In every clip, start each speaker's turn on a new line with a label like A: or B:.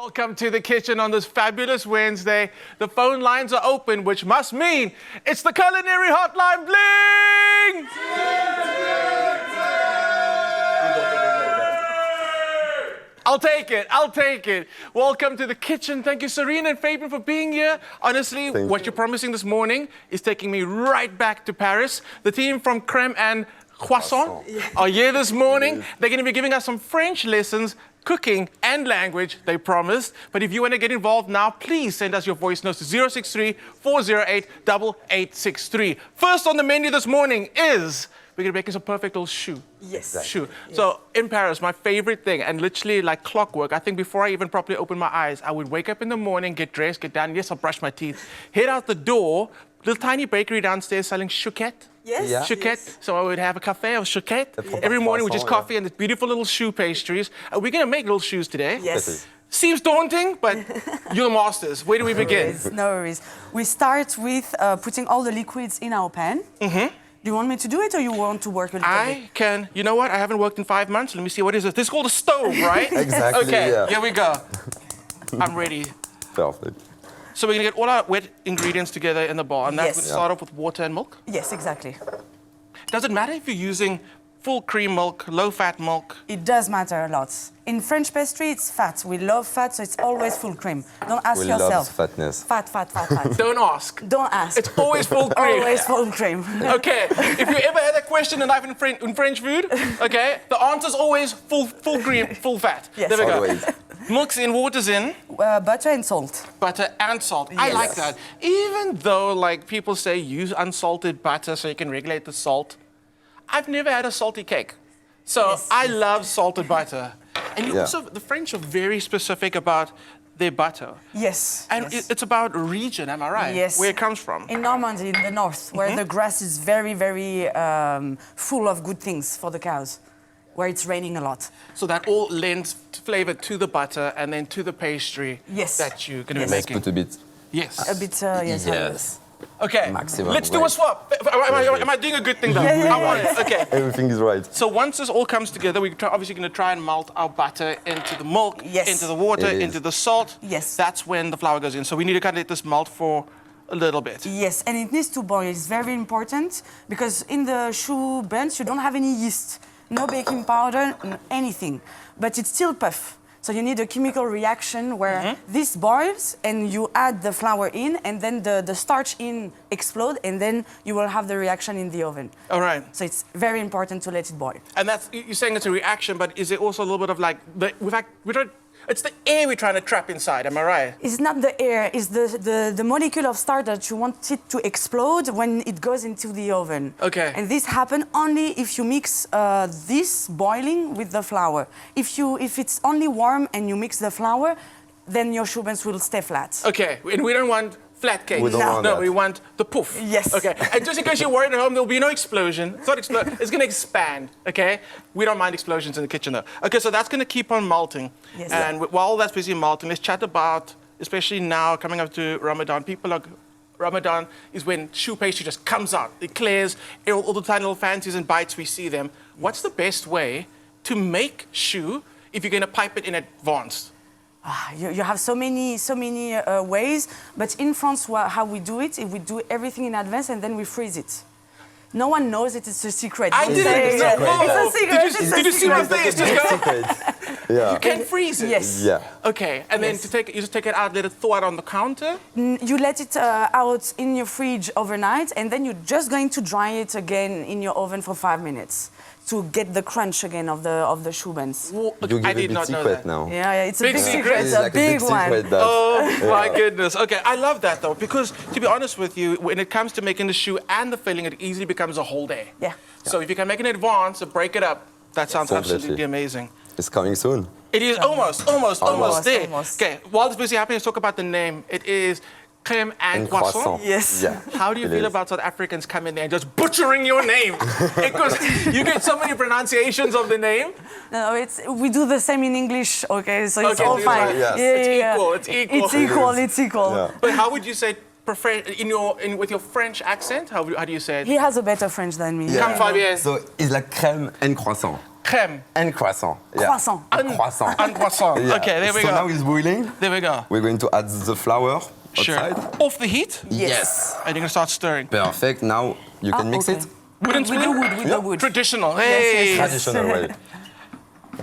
A: Welcome to the kitchen on this fabulous Wednesday. The phone lines are open, which must mean it's the Culinary Hotline bling! I'll take it. Welcome to the kitchen. Thank you, Serena and Fabian, for being here. Honestly, what you're promising this morning is taking me right back to Paris. The team from Crème and Croissant are here this morning. They're going to be giving us some French lessons, cooking and language, they promised. But if you want to get involved now, please send us your voice notes to 063-408-8863. First on the menu this morning is we're going to be making some perfect little choux.
B: Yes.
A: Choux. Yes. So in Paris, my favorite thing, and literally like clockwork, I think before I even properly open my eyes, I would wake up in the morning, get dressed, get down, yes, I'll brush my teeth, head out the door, little tiny bakery downstairs selling chouquette.
B: Yes.
C: Yeah.
A: Chouquette.
B: Yes.
A: So I would have a cafe of chouquette every morning with just coffee and the beautiful little choux pastries. We're going to make little choux today.
B: Yes.
A: Seems daunting, but you're the masters. Where do we begin?
B: No worries. We start with putting all the liquids in our pan. Do you want me to do it or you want to work a little bit?
A: I can. You know what? I haven't worked in 5 months. Let me see. What is this? This is called a stove, right?
C: Exactly,
A: Okay,
C: yeah.
A: here we go. I'm ready.
C: Perfect.
A: So we're going to get all our wet ingredients together in the bowl. And that
B: Yes.
A: would start off with water and milk.
B: Yes, exactly.
A: Does it matter if you're using full cream milk, low-fat milk?
B: It does matter a lot. In French pastry, it's fat. We love fat, so it's always full cream. Don't ask
C: We
B: yourself.
C: love fatness.
B: Fat.
A: Don't ask.
B: Don't ask.
A: It's always full cream.
B: Always full cream.
A: Okay, if you ever had a question in life in French food, okay, the answer's always full cream, full fat.
B: Yes.
A: There we go.
C: Always.
A: Milk's in, water's in,
B: Butter and salt.
A: butter and salt. I
B: Yes.
A: like that. Even though, like, people say use unsalted butter so you can regulate the salt, I've never had a salty cake. So
B: Yes.
A: I love salted butter. And you
C: Yeah.
A: also, the French are very specific about their butter.
B: Yes.
A: And
B: yes.
A: it's about region, am I right?
B: Yes.
A: Where it comes from.
B: In Normandy, in the north, where the grass is very, very full of good things for the cows, where it's raining a lot.
A: So that all lends flavor to the butter and then to the pastry
B: Yes.
A: that you're going to
B: Yes.
A: be
C: Let's
A: making.
C: put a bit.
A: Yes.
B: A bit, yes.
C: Yes.
A: Okay,
C: Maximum,
A: let's do a
C: right.
A: swap. Am I doing a good thing though?
B: Yeah.
A: I want it. Okay.
C: Everything is right.
A: So once this all comes together, we're obviously going to try and melt our butter into the milk,
B: Yes.
A: into the water,
C: It is.
A: into the salt.
B: Yes.
A: That's when the flour goes in. So we need to kind of let this melt for a little bit.
B: Yes, and it needs to boil. It's very important because in the choux buns, you don't have any yeast, no baking powder, anything, but it's still puff. So you need a chemical reaction where this boils and you add the flour in and then the starch in explode and then you will have the reaction in the oven.
A: All right.
B: So it's very important to let it boil.
A: And that's, you're saying it's a reaction, but is it also a little bit of like, it's the air we're trying to trap inside, am I right?
B: It's not the air, it's the molecule of starch that you want it to explode when it goes into the oven.
A: Okay.
B: And this happens only if you mix this boiling with the flour. If it's only warm and you mix the flour, then your choux buns will stay flat.
A: Okay, and we don't want flat cakes.
C: We don't want
A: no,
C: that.
A: we want the poof.
B: Yes.
A: Okay, and just in case you're worried at home, there'll be no explosion. It's not explode. It's going to expand. Okay, we don't mind explosions in the kitchen though. Okay, so that's going to keep on melting.
B: Yes.
A: And while that's busy melting, let's chat about, especially now coming up to Ramadan. Ramadan is when choux pastry just comes out. It clears all the tiny little fancies and bites we see them. What's the best way to make choux if you're going to pipe it in advance?
B: You have so many ways, but in France, how we do it, we do everything in advance and then we freeze it. No one knows it, it's a secret.
A: I didn't know.
B: It's a secret.
A: Did you see my face just go?
C: Yeah.
A: You can freeze it.
B: Yes.
C: Yeah.
A: Okay, and then
B: Yes.
A: you just take it out, let it thaw out on the counter.
B: You let it out in your fridge overnight, and then you're just going to dry it again in your oven for 5 minutes to get the crunch again of the choux buns.
C: You give
A: I
C: a
A: did
C: big
A: not know
C: secret
A: that.
C: now.
B: Yeah, it's a
A: Big
B: big
A: secret?
B: secret.
C: It's
B: It's a
C: like
B: big one.
C: secret that
A: Oh my goodness. Okay, I love that though, because to be honest with you, when it comes to making the choux and the filling, it easily becomes a whole day.
B: Yeah.
A: So if you can make it in advance and break it up, that sounds
C: Completely.
A: absolutely amazing.
C: It's coming soon.
A: It is almost there.
B: Almost.
A: Okay, while this busy happening, let's talk about the name. It is Crème and Croissant.
B: Yes.
C: Yeah.
A: How do you
C: It
A: feel
C: is.
A: about South Africans coming there and just butchering your name? Because you get so many pronunciations of the name.
B: No, we do the same in English, okay? So it's
A: Okay,
B: all
A: so
B: fine.
C: yes.
A: It's equal, it's equal.
B: It's equal.
C: Yeah.
A: But how would you say with your French accent? How do you say it?
B: He has a better French than me.
A: Come, Fabien.
C: So it's like crème and croissant.
A: crème.
C: And croissant. Yeah.
B: Croissant.
C: And croissant.
A: And croissant.
C: Yeah.
A: Okay, there we
C: so
A: go.
C: now it's boiling.
A: There we go.
C: We're going to add the flour
A: Sure.
C: outside.
A: Off the heat,
C: Yes.
A: and you're gonna start stirring.
C: Perfect. Now you can mix
B: okay.
C: it.
A: Wooden
B: With
A: spoon?
B: the wood, with
C: Yeah.
B: the wood.
A: Traditional.
B: Yes,
A: Hey.
B: yes, yes.
C: Traditional way.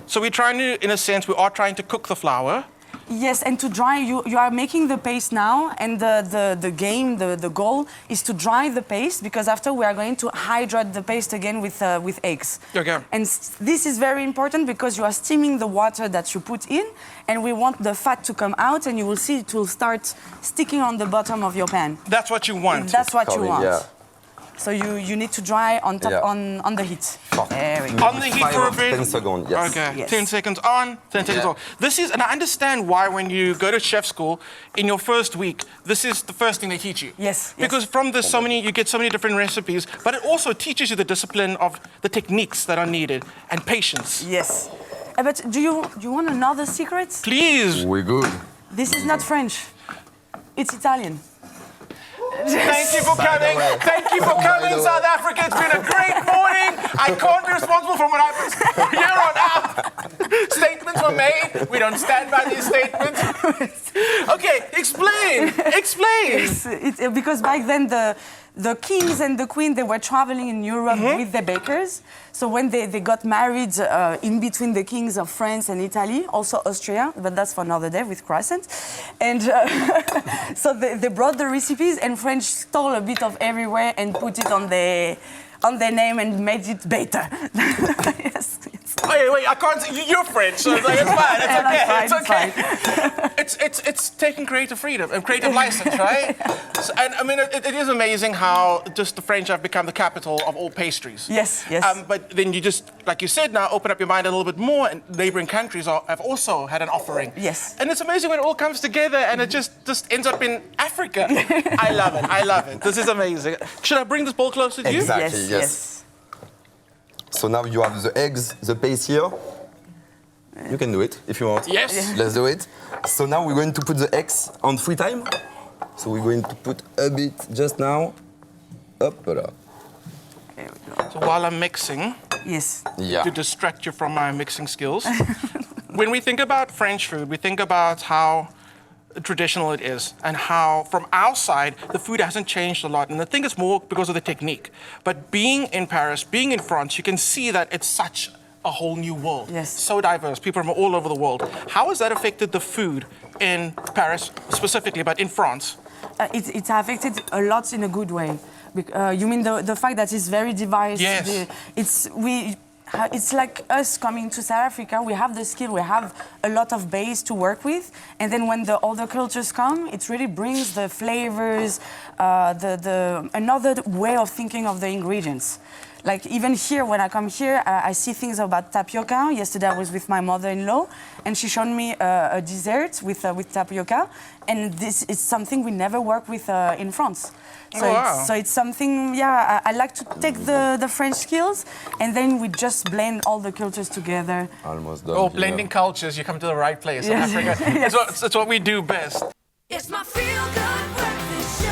A: So we're trying to, in a sense, we are trying to cook the flour.
B: Yes, and to dry, you are making the paste now, and the goal is to dry the paste, because after we are going to hydrate the paste again with eggs.
A: Okay.
B: And this is very important because you are steaming the water that you put in, and we want the fat to come out, and you will see it will start sticking on the bottom of your pan.
A: That's what you want.
B: That's what you
C: Coming,
B: want.
C: yeah.
B: So you need to dry on top
C: Yeah.
B: on the heat. There we go.
A: On the heat for a bit.
C: 10 seconds, yes.
A: Okay,
B: Yes.
A: 10 seconds on, 10 seconds
C: Yeah.
A: off. This is, and I understand why when you go to chef school, in your first week, this is the first thing they teach you.
B: Yes, yes.
A: Because from this, you get so many different recipes, but it also teaches you the discipline of the techniques that are needed and patience.
B: Yes. But do you want another secret?
A: Please,
C: We're good.
B: This is not French. It's Italian.
A: thank you for coming. Thank you for coming, South Africa. It's been a great morning. I can't be responsible for what happens here on out. Statements were made. We don't stand by these statements. Okay, explain.
B: Because back then the kings and the queen, they were traveling in Europe with the bakers. So when they got married in between the kings of France and Italy, also Austria, but that's for another day with croissant. And so they brought the recipes, and French stole a bit of everywhere and put it on their name and made it better. Yes.
A: Wait, I can't see. You're French, so it's like, it's fine. It's okay.
B: That's fine,
A: It's okay. It's taking creative freedom and creative license, right? So, and I mean, it is amazing how just the French have become the capital of all pastries.
B: Yes, yes.
A: But then you just, like you said, now open up your mind a little bit more, and neighboring countries have also had an offering.
B: Yes.
A: And it's amazing when it all comes together, and it just ends up in Africa. I love it. I love it. This is amazing. Should I bring this bowl closer to you?
C: Exactly, yes. So now you have the eggs, the paste here. You can do it if you want.
A: Yes.
C: Let's do it. So now we're going to put the eggs on free time. So we're going to put a bit just now. Up, voilà.
B: There we go.
A: So while I'm mixing,
B: Yes.
C: Yeah.
A: to distract you from my mixing skills. When we think about French food, we think about how traditional it is and how from our side the food hasn't changed a lot, and I think it's more because of the technique. But being in Paris, being in France, you can see that it's such a whole new world.
B: Yes.
A: So diverse, people from all over the world. How has that affected the food in Paris specifically, but in France?
B: It's affected a lot in a good way. You mean the fact that it's very diverse?
A: Yes.
B: It's like us coming to South Africa. We have the skill, we have a lot of base to work with, and then when the other cultures come, it really brings the flavors, another way of thinking of the ingredients. Like even here, when I come here, I see things about tapioca. Yesterday I was with my mother-in-law, and she showed me a dessert with tapioca, and this is something we never work with in France. So,
A: Oh, wow.
B: it's something, I like to take the French skills, and then we just blend all the cultures together.
C: Almost done.
A: Oh,
C: here.
A: blending cultures, you come to the right place in
B: Yes.
A: Africa.
B: Yes.
A: It's what we do best.
D: It's my feel-good breakfast show.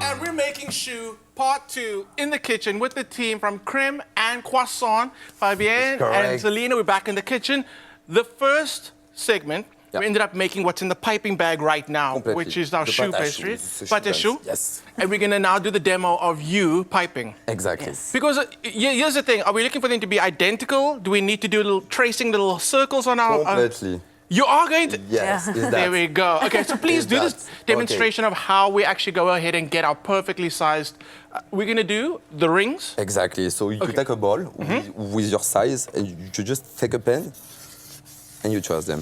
A: And we're making choux part 2 in the kitchen with the team from Crème and Croissant. Fabienne
C: Correct.
A: and Selena, we're back in the kitchen. The first segment,
C: Yeah.
A: we ended up making what's in the piping bag right now,
C: Completely.
A: which is our
C: The
A: choux
C: pâte à
A: pastry.
C: choux, the
A: Pâte à
C: choux
A: choux.
C: buns, yes.
A: And we're gonna now do the demo of you piping.
C: Exactly.
B: Yes.
A: Because here's the thing, are we looking for them to be identical? Do we need to do little circles on our...
C: Completely.
A: You are going to...
C: Yes, is that.
A: There we go. Okay, so please
C: Is
A: do this
C: that.
A: demonstration of how we actually go ahead and get our perfectly sized... we're going to do the rings.
C: Exactly. So you
A: Okay.
C: take a ball with your size, and you just take a pen and you trust them.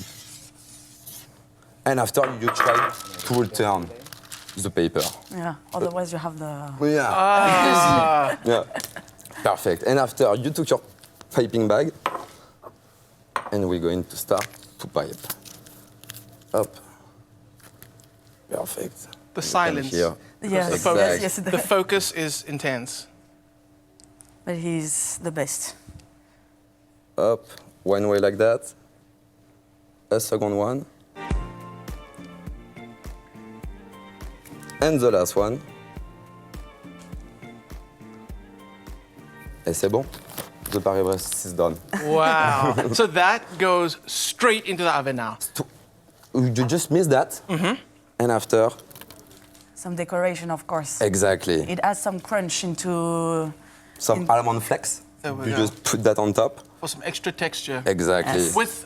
C: And after you try to return the paper.
B: Yeah. Otherwise, you have the.
C: Yeah. Yeah. Perfect. And after you took your piping bag, and we're going to start to pipe. Up. Perfect.
A: The
C: You
A: silence.
C: can hear.
B: Yes,
A: The focus,
B: yes,
A: the focus is intense.
B: But he's the best.
C: Up, one way like that. A second one. And the last one. Et c'est bon. the Paris is done.
A: Wow. So that goes straight into the oven now.
C: You just miss that, and after,
B: Some decoration, of course.
C: exactly,
B: It adds some crunch into.
C: some almond flakes.
A: There we
C: You
A: go.
C: just put that on top.
A: For some extra texture.
C: Exactly.
B: Yes.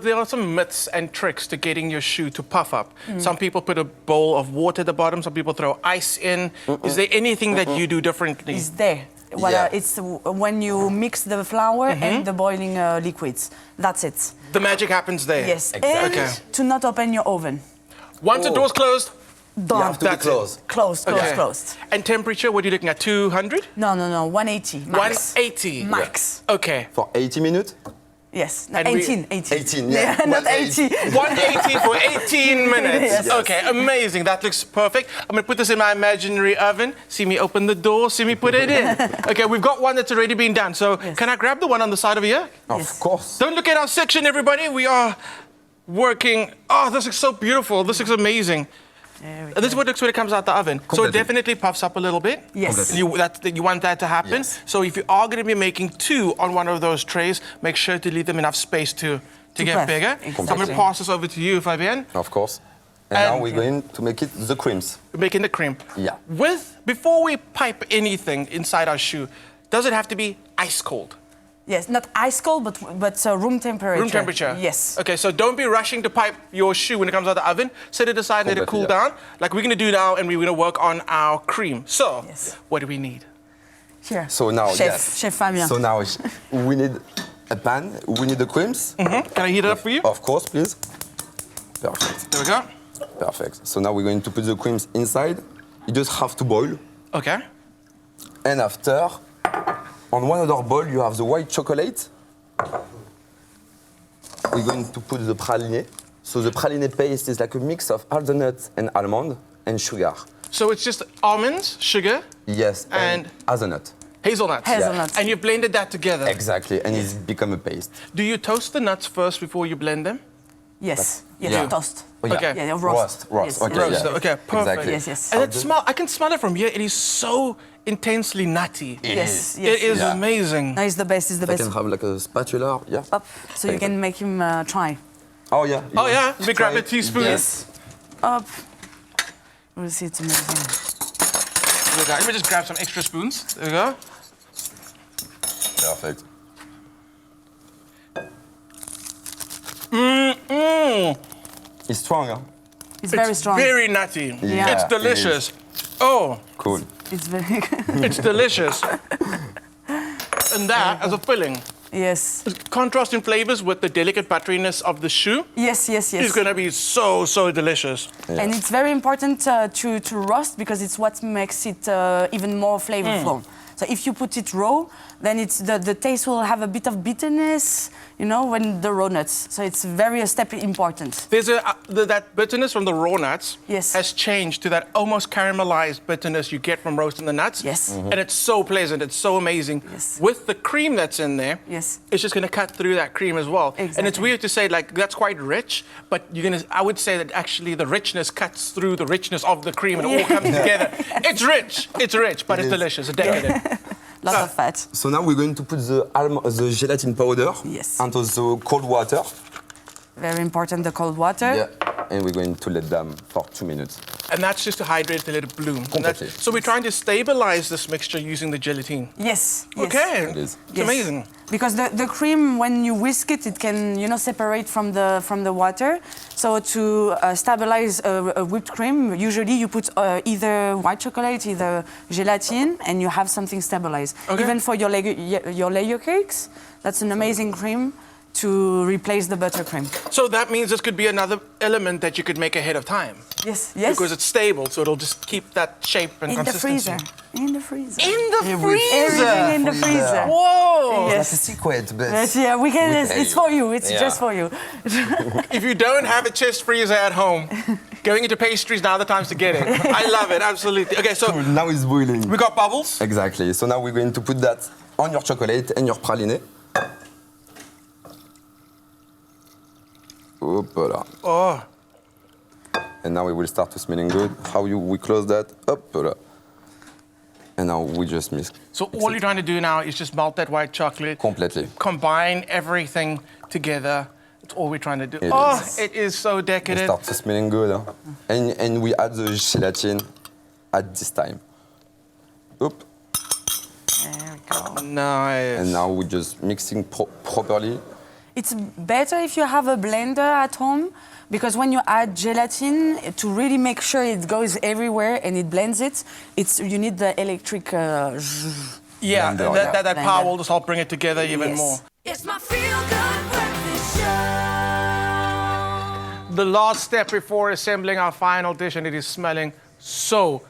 A: There are some myths and tricks to getting your choux to puff up. Some people put a bowl of water at the bottom. Some people throw ice in. Is there anything that you do differently?
B: Is there. Well,
C: Yeah.
B: it's when you mix the flour and the boiling liquids. That's it.
A: The magic happens there.
B: Yes.
C: Exactly.
B: And
A: Okay.
B: to not open your oven.
A: Once the door's closed,
B: Done.
C: You have to be
A: That's it.
C: close.
B: Closed,
A: okay.
B: closed.
A: And temperature, what are you looking at? 200?
B: No, 180 max.
A: 180.
B: Max.
A: Okay.
C: For 80 minutes.
B: Yes. No,
A: And we-
B: 18.
C: 18, yeah.
B: Not
C: 180.
B: 80.
A: 180 for 18 minutes.
B: Yes.
A: Okay, amazing. That looks perfect. I'm gonna put this in my imaginary oven. See me open the door, see me put it in. Okay, we've got one that's already been done. So can I grab the one on the side over here?
C: Of course.
A: Don't look at our section, everybody. We are working. Oh, this looks so beautiful. This looks amazing.
B: There we
A: And this is
B: go.
A: what it looks when it comes out the oven. So it
C: Completely.
A: definitely puffs up a little bit.
B: Yes.
A: You want that to happen.
C: Yes.
A: So if you are going to be making two on one of those trays, make sure to leave them enough space to get
B: puff.
A: bigger. So I'm going
B: Exactly.
A: to pass this over to you, Fabienne.
C: Of course. And
A: And-
C: now we're going to make it the creams.
A: We're making the cream.
C: Yeah.
A: Before we pipe anything inside our choux, does it have to be ice cold?
B: Yes, not ice cold, but room temperature.
A: Room temperature?
B: Yes.
A: Okay, so don't be rushing to pipe your choux when it comes out of the oven. Set it aside, let it cool
C: Completely,
A: down, like we're going to do now, and we're going to work on our cream. So,
B: Yes.
A: what do we need?
B: Here.
C: So now,
B: Chef,
C: yes.
B: Chef Fabien.
C: So now we need a pan, we need the creams.
A: Can I heat it up for you?
C: Of course, please. Perfect.
A: There we go.
C: Perfect. So now we're going to put the creams inside. You just have to boil.
A: Okay.
C: And after, on one other bowl, you have the white chocolate. We're going to put the praline. So the praline paste is like a mix of hazelnut and almond and sugar.
A: So it's just almonds, sugar,
C: Yes,
A: And-
C: hazelnut.
A: hazelnuts.
B: Hazelnuts.
A: And you blended that together.
C: Exactly, and it's become a paste.
A: Do you toast the nuts first before you blend them?
B: Yes. Yes.
C: Yeah.
B: Toast.
C: Oh, yeah.
A: Okay.
B: Yeah, roast.
C: Roast.
B: Yes,
C: Okay,
A: Roast,
C: yeah.
A: okay, perfect.
C: Exactly.
B: Yes, yes.
A: And I can smell it from here. It is so intensely nutty.
B: Yes. Yes.
A: It is
C: Yeah.
A: amazing.
B: No, it's the best. It's the
C: I
B: best.
C: can have like a spatula, yeah.
B: Up, so you can make him try.
C: Oh yeah.
A: Oh yeah, we grab
C: Try
A: a
C: it.
A: teaspoon.
C: Yes.
B: Up. We'll see. It's amazing.
A: There we go. Let me just grab some extra spoons. There we go.
C: Perfect. It's strong, huh?
B: It's very strong.
A: Very nutty.
C: Yeah,
A: It's
C: it
A: delicious. Oh,
C: Cool.
B: It's very.
A: it's delicious. And that as a filling.
B: Yes.
A: Contrast in flavors with the delicate butteriness of the choux
B: Yes. Yes. Yes.
A: is going to be so, so delicious.
B: And it's very important to roast because it's what makes it even more flavorful. So if you put it raw, then it's the taste will have a bit of bitterness, you know, when the raw nuts. So it's very a step important.
A: There's that bitterness from the raw nuts
B: Yes.
A: has changed to that almost caramelized bitterness you get from roasting the nuts.
B: Yes.
A: And it's so pleasant. It's so amazing.
B: Yes.
A: With the cream that's in there,
B: Yes.
A: it's just going to cut through that cream as well. And it's
B: Exactly.
A: weird to say, like, that's quite rich, but I would say that actually the richness cuts through the richness of the cream and it all comes together. It's rich, but
C: It
A: it's
C: is.
A: delicious, it's decadent.
B: Lot of fat.
C: So now we're going to put the gelatin powder
B: Yes.
C: into the cold water.
B: Very important, the cold water.
C: Yeah. And we're going to let them for 2 minutes.
A: And that's just to hydrate to let it bloom. And
C: Completely.
A: so we're trying to stabilize this mixture using the gelatine.
B: Yes. Yes.
A: Okay.
C: It is.
A: It's amazing.
B: Because the cream, when you whisk it, it can separate from the water. So to stabilize a whipped cream, usually you put either white chocolate, either gelatin, and you have something stabilized.
A: Okay.
B: Even for your layer cakes, that's an amazing cream to replace the buttercream.
A: So that means this could be another element that you could make ahead of time.
B: Yes. Yes.
A: Because it's stable, so it'll just keep that shape and
B: in the
A: consistency.
B: freezer. In the freezer.
A: In the
B: Everything
A: freezer!
B: in the freezer.
A: Whoa!
B: Yes.
C: That's a secret, but
B: But yeah, we can.
C: we
B: It's,
C: tell
B: it's
C: you.
B: for you. It's
C: Yeah.
B: just for you.
A: If you don't have a chest freezer at home, going into pastries, now the time's to get it. I love it, absolutely. Okay, so
C: now it's boiling.
A: we got bubbles.
C: Exactly. So now we're going to put that on your chocolate and your praline. Hop-là.
A: Oh,
C: And now we will start to smelling good. We close that? Hop-là. And now we just mix.
A: So all you're trying to do now is just melt that white chocolate.
C: Completely.
A: Combine everything together. That's all we're trying to do.
C: It is.
A: It is so
C: It
A: decadent.
C: starts smelling good. Huh? And we add the gelatin at this time. Oop.
B: There we go.
A: Nice.
C: And now we're just mixing properly.
B: It's better if you have a blender at home because when you add gelatin, to really make sure it goes everywhere and it blends it, you need the electric.
A: Yeah,
C: Blender,
A: that power
B: Blender.
A: will just help bring it together even
B: Yes.
A: more.
D: It's my feel-good breakfast show.
A: The last step before assembling our final dish, and it is smelling so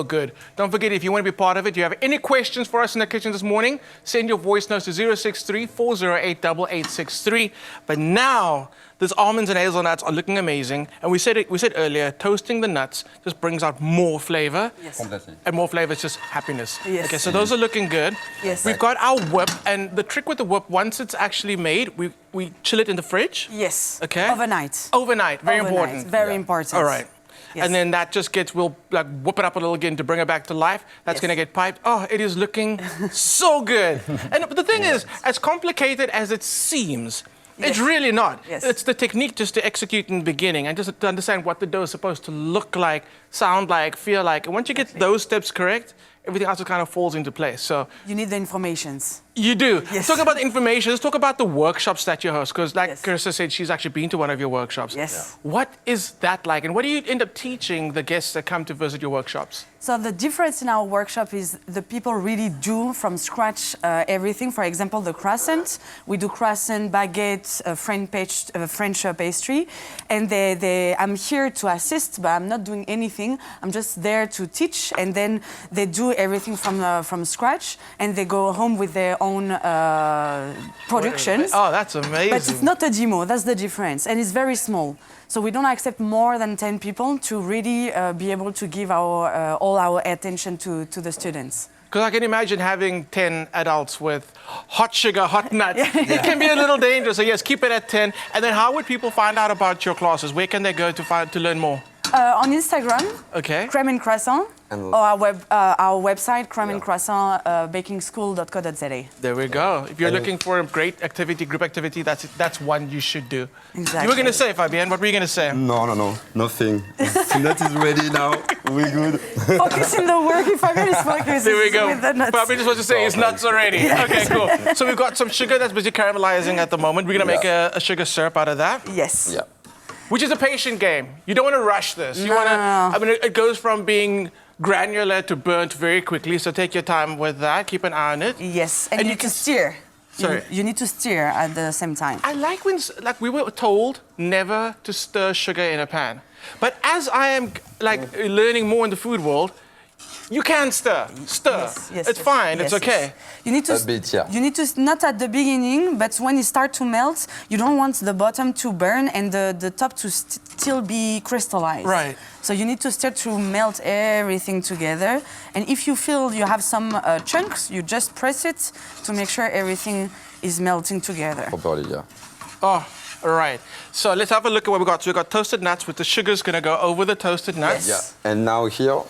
A: good. Don't forget, if you want to be part of it, you have any questions for us in the kitchen this morning, send your voice notes to 063-408-8863. But now, these almonds and hazelnuts are looking amazing. And we said earlier, toasting the nuts just brings out more flavor.
B: Yes.
C: Completely.
A: And more flavor is just happiness.
B: Yes.
A: Okay, so those are looking good.
B: Yes.
A: We've got our whip, and the trick with the whip, once it's actually made, we chill it in the fridge.
B: Yes.
A: Okay.
B: Overnight.
A: Overnight, very
B: Overnight.
A: important.
B: Very important.
A: All right.
B: Yes.
A: And then that just we'll like whip it up a little again to bring it back to life. That's
B: Yes.
A: gonna get piped. Oh, it is looking so good. And but the thing is, as complicated as it seems, it's
B: Yes.
A: really not.
B: Yes.
A: It's the technique just to execute in the beginning and just to understand what the dough is supposed to look like, sound like, feel like. And once you get those steps correct, everything else just kind of falls into place. So
B: You need the informations.
A: you do.
B: Yes.
A: Talk about the information. Let's talk about the workshops that you host, because like
B: Yes.
A: Carissa said, she's actually been to one of your workshops.
B: Yes. Yeah.
A: What is that like, and what do you end up teaching the guests that come to visit your workshops?
B: So the difference in our workshop is the people really do from scratch everything. For example, the croissant. We do croissant, baguette, French pastry. And I'm here to assist, but I'm not doing anything. I'm just there to teach. And then they do everything from scratch. And they go home with their own productions.
A: Oh, that's amazing.
B: But it's not a demo, that's the difference. And it's very small. So we don't accept more than 10 people to really be able to give all our attention to the students.
A: Because I can imagine having 10 adults with hot sugar, hot nuts. It can be a little dangerous. So yes, keep it at 10. And then how would people find out about your classes? Where can they go to learn more?
B: On Instagram,
A: Okay.
B: Crème and Croissant,
C: And-
B: or our website, crème and croissant bakingschool.co.za.
A: There we go. If you're looking for a great activity, group activity, that's one you should do.
B: Exactly.
A: You were going to say, Fabienne, what were you going to say?
C: No, nothing. That is ready now. We're good.
B: Focus in the work, if I'm is focus
A: There we go.
B: with the nuts.
A: Fabienne just wants to say it's nuts already. Okay, cool. So we've got some sugar that's busy caramelizing at the moment. We're going to make a sugar syrup out of that.
B: Yes.
C: Yeah.
A: Which is a patient game. You don't want to rush this. You
B: No,
A: want to.
B: no, no.
A: I mean, it goes from being granular to burnt very quickly. So take your time with that. Keep an eye on it.
B: Yes, and
A: And
B: you
A: you
B: need to
A: can-
B: steer.
A: Sorry.
B: You need to steer at the same time.
A: I like when, like, we were told never to stir sugar in a pan. But as I am, like, learning more in the food world, you can stir. It's fine. It's okay.
B: Yes. You need to.
C: A bit, yeah.
B: You need to not at the beginning, but when it starts to melt, you don't want the bottom to burn and the top to still be crystallized.
A: Right.
B: So you need to start to melt everything together. And if you feel you have some chunks, you just press it to make sure everything is melting together.
C: Properly, yeah.
A: Oh, all right. So let's have a look at what we got. So we got toasted nuts with the sugar's gonna go over the toasted nuts.
B: Yes.
C: Yeah. And now here,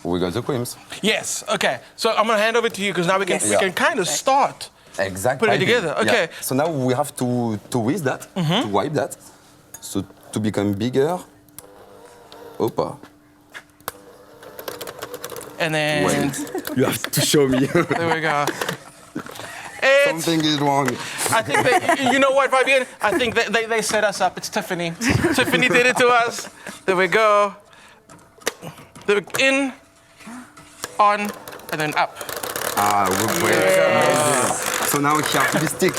C: we got the creams.
A: Yes. Okay. So I'm gonna hand over to you because now we can
B: Yes.
A: we can kind of start.
C: Exactly.
A: Put it together, okay.
C: Yeah. So now we have to whisk that, to wipe that, so to become bigger. Opa.
A: And then
C: Wait. You have to show me.
A: there we go. It's,
C: Something is wrong.
A: I think you know what, Fabienne? I think they set us up. It's Tiffany. Tiffany did it to us. There we go. In, on, and then up.
C: Ah, good. Amazing. So now here to be stick.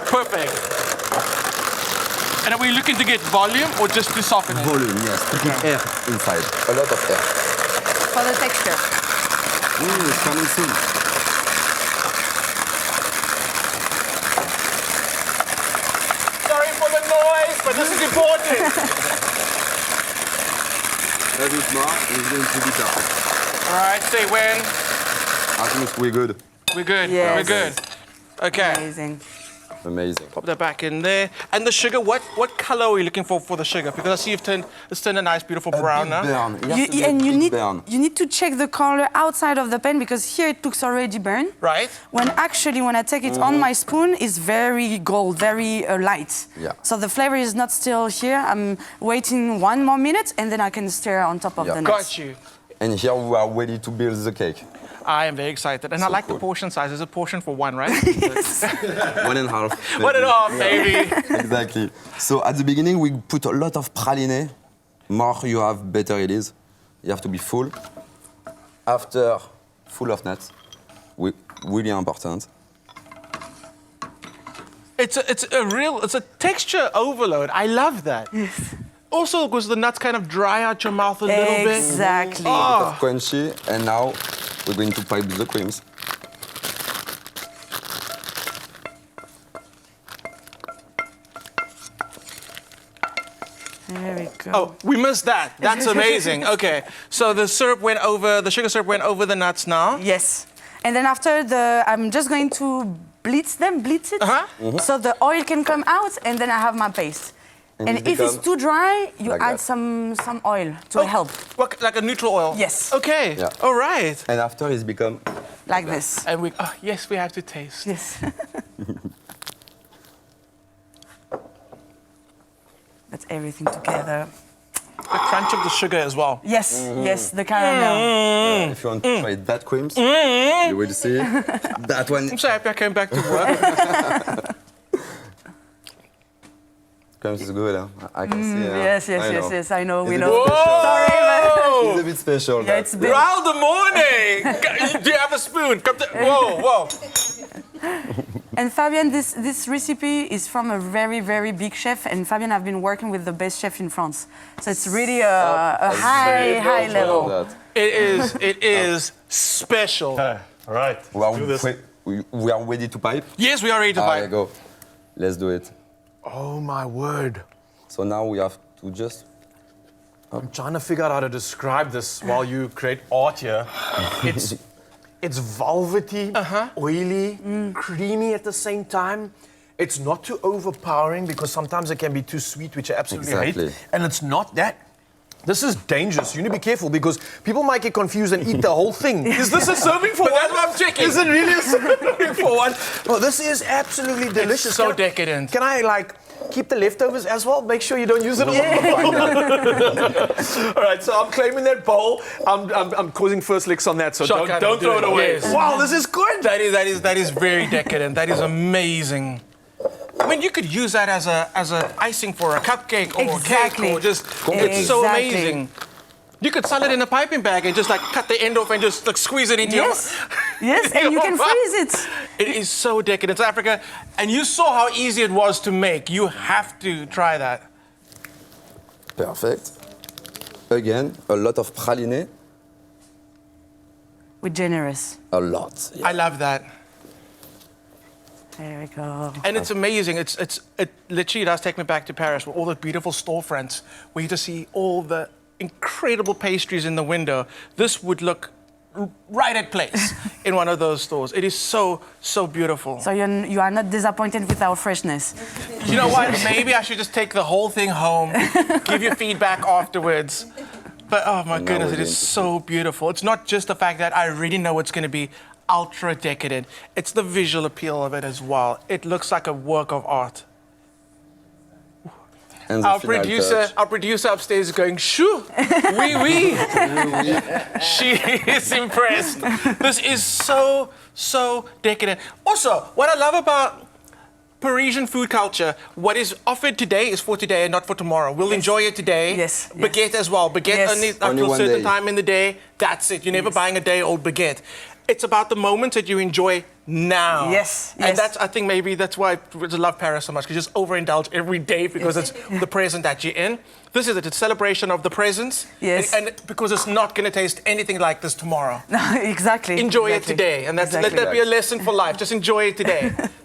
A: Perfect. And are we looking to get volume or just to soften it?
C: Volume, yes. To keep air inside. A lot of air.
B: For the texture.
C: It's coming soon.
A: Sorry for the noise, but this is important.
C: A bit more, it's going to be tough.
A: All right, say when.
C: I think we're good.
A: We're good.
B: Yes.
A: We're good. Okay.
B: Amazing.
C: Amazing.
A: Pop that back in there. And the sugar, what color are you looking for the sugar? Because I see it's turned a nice, beautiful brown now.
C: Burn.
B: You need to check the color outside of the pan because here it looks already burned.
A: Right.
B: When I take it on my spoon, it's very gold, very light.
C: Yeah.
B: So the flavor is not still here. I'm waiting 1 more minute and then I can stir on top of the nuts.
A: Got you.
C: And here we are ready to build the cake.
A: I am very excited. And I like the portion size. It's a portion for one, right?
C: 1.5.
A: 1.5, baby.
C: Exactly. So at the beginning, we put a lot of praline. More you have, better it is. You have to be full. After, full of nuts. Really important.
A: It's a texture overload. I love that.
B: Yes.
A: Also, because the nuts kind of dry out your mouth a little bit.
B: Exactly.
C: Bit of crunchy, and now we're going to pipe the creams.
B: There we go.
A: Oh, we missed that. That's amazing. Okay, so the sugar syrup went over the nuts now.
B: Yes. And then after I'm just going to blitz it. So the oil can come out and then I have my paste. And if it's too dry, you
C: like
B: add
C: that.
B: some oil to help.
A: What, like a neutral oil?
B: Yes.
A: Okay,
C: Yeah.
A: all right.
C: And after it's become
B: Like this.
A: And yes, we have to taste.
B: Yes. That's everything together.
A: The crunch of the sugar as well.
B: Yes, yes, the caramel.
C: if you want to try that creams, you will see that one.
A: I'm so happy I came back to work.
C: Creams is good, huh? I can see.
B: Yes, I know, we know.
A: Whoa!
B: Sorry, but
C: It's a bit special.
B: yeah, it's big.
A: Raul the morning! Do you have a spoon? Come to, whoa.
B: And Fabian, this recipe is from a very, very big chef, and Fabian, I've been working with the best chef in France. So it's really a high level.
A: It is special.
E: All right, let's do this.
C: We are ready to pipe.
A: Yes, we are ready to
C: There
A: buy.
C: you go. Let's do it.
E: Oh my word.
C: So now we have to just.
E: I'm trying to figure out how to describe this while you create art here. It's velvety, oily, creamy at the same time. It's not too overpowering because sometimes it can be too sweet, which I absolutely
C: Exactly.
E: hate. And it's not that. This is dangerous. You need to be careful because people might get confused and eat the whole thing. Is this a serving for one?
A: That's what I'm checking.
E: Is it really a serving for one? Well, this is absolutely delicious.
A: so decadent.
E: Can I keep the leftovers as well? Make sure you don't use it all. All right, so I'm claiming that bowl. I'm causing first licks on that, so
A: Shotgun,
E: don't throw it away.
A: yes.
E: Wow, this is good.
A: That is very decadent. That is amazing. I mean, you could use that as a icing for a cupcake or a cake or just. It's so
B: Exactly.
A: amazing. You could sell it in a piping bag and just cut the end off and just squeeze it into
B: Yes, yes, and you can freeze it.
A: It is so decadent, Africa, and you saw how easy it was to make. You have to try that.
C: Perfect. Again, a lot of praline.
B: We're generous.
C: A lot.
A: I love that.
B: There we go.
A: And it's amazing. It literally does take me back to Paris with all the beautiful storefronts where you just see all the incredible pastries in the window. This would look right at place in one of those stores. It is so beautiful.
B: So you are not disappointed with our freshness.
A: You know what? Maybe I should just take the whole thing home, give you feedback afterwards. But oh my goodness, it is so beautiful. It's not just the fact that I already know it's going to be ultra decadent. It's the visual appeal of it as well. It looks like a work of art.
C: And the
A: Our
C: final touch.
A: producer upstairs is going, shoo, oui. She is impressed. This is so decadent. Also, what I love about Parisian food culture, what is offered today is for today and not for tomorrow. We'll enjoy it today.
B: Yes,
A: Baguette as well. Baguette
B: Yes.
A: only
C: Only
A: until a
C: one
A: certain
C: day.
A: time in the day. That's it. You're never buying a day-old baguette. It's about the moments that you enjoy now.
B: Yes,
A: And
B: yes.
A: I think maybe that's why I love Paris so much, because you just overindulge every day because it's the present that you're in. This is it. It's a celebration of the presence.
B: Yes.
A: And because it's not going to taste anything like this tomorrow.
B: Exactly.
A: Enjoy it
B: exactly.
A: today. And let
B: Exactly.
A: that be a lesson for life. Just enjoy it today.